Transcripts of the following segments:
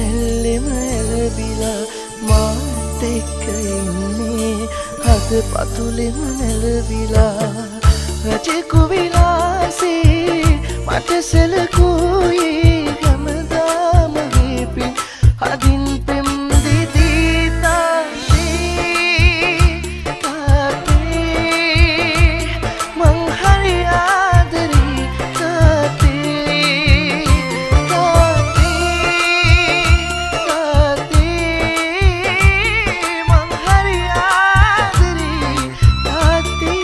නැල්ලෙම ඇලවිලා මාත් එක්ක ඉන්නේ හද පතුලෙම නැලවිලා රජෙකු විලාසේ මට සැලකුවේ හැමදාම හේපින් හදින් පෙම් දිදී තාත්තේ මං හරි ආදරේ තාත්තේ මං හරි ආදරේ තාත්තේ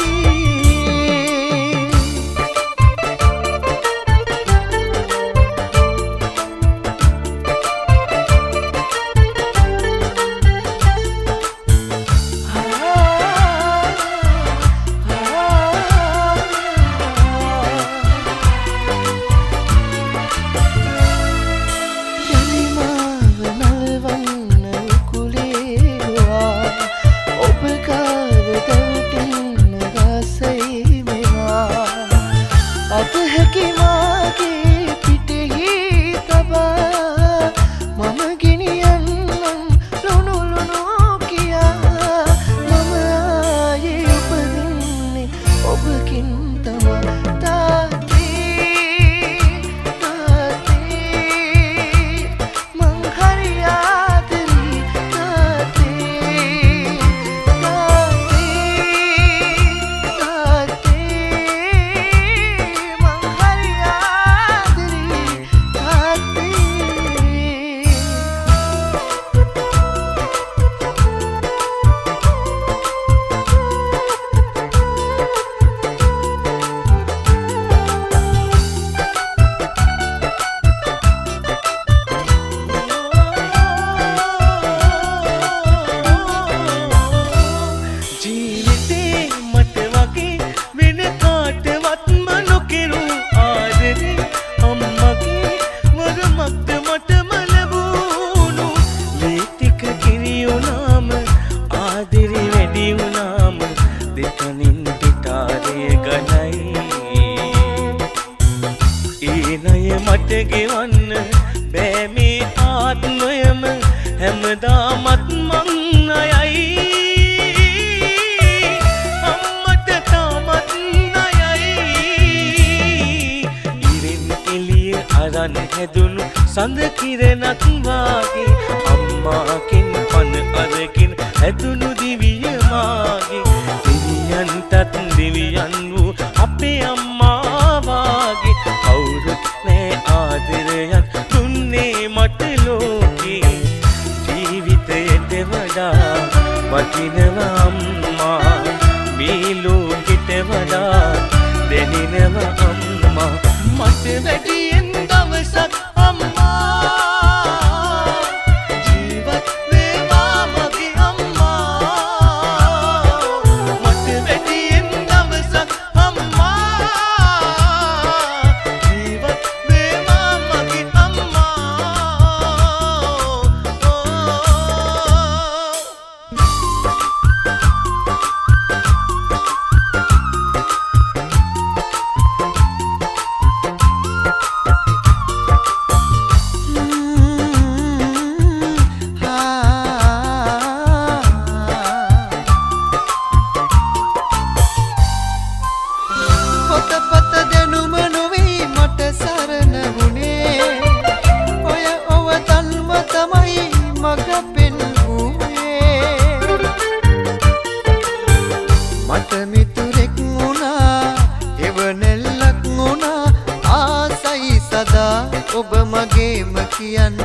මට ගෙවන්න බෑ මේ ආත්මයම හැමදාමත් මං අයයි අම්මට තාමත් ණයයි ඉරෙන් එළිය අරන් හැදුණු සඳ කිරණක් වාගේ අම්මාකින් පන අරකින් හැදුණු දිවිය මාගේ දෙවියන්ටත් දෙවියන් වූ අපේ අම්මා වාගේ කවුරුත් නෑ ආදරයක් දුන්නේ මට ලෝකේ ජීවිතයට වඩා වටිනව අම්මා මේ ලෝකෙට වඩා දැනෙනව අම්මා මට වැඩියෙන් දවසක් අම්මා ජීවත් වේවා මගේ අම්මා මට වැඩියෙන් දවසක් අම්මා ජීවත් වේවා මගේ අම්මා ඔබ මගේම කියන්න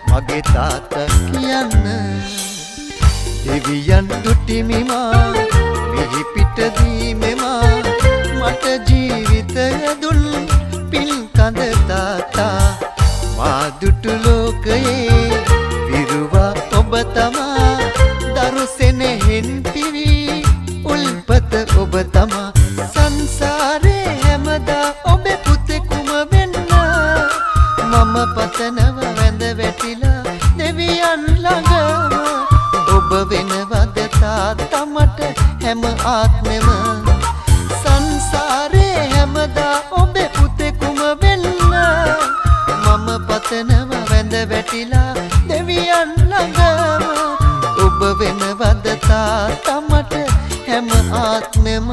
මගේ තාත්තා කියන්න දෙවියන් දුටිමිමා මිහි පිටදී මෙමා මට ජීවිතය දුන් පින් කඳ තාත්තා මා දුටු ලෝකයේ විරුවා ඔබ තමා දරු සෙනෙහෙන් පිරි උල්පත ඔබ තමා සංසාරේ හැමදා ඔබේ පුතෙකුම වෙන්න මම පතනව වැඳ වැටිලා දෙවියන් ළඟම ඔබ වෙනවද තාත්තා මට හැම ආත්මෙම සංසාරේ හැමදා ඔබේ පුතෙකුම වෙන්න මම පතනව වැඳ බැඳ වැටිලා දෙවියන් ළඟම ඔබ වෙනවද තාත්තා මට හැම ආත්මෙම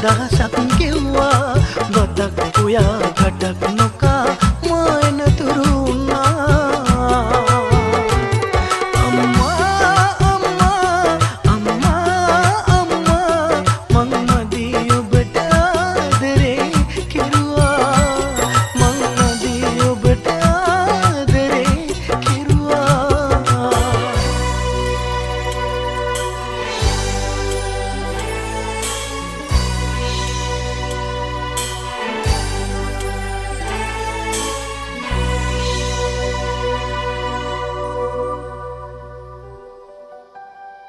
දහසක් ගෙව්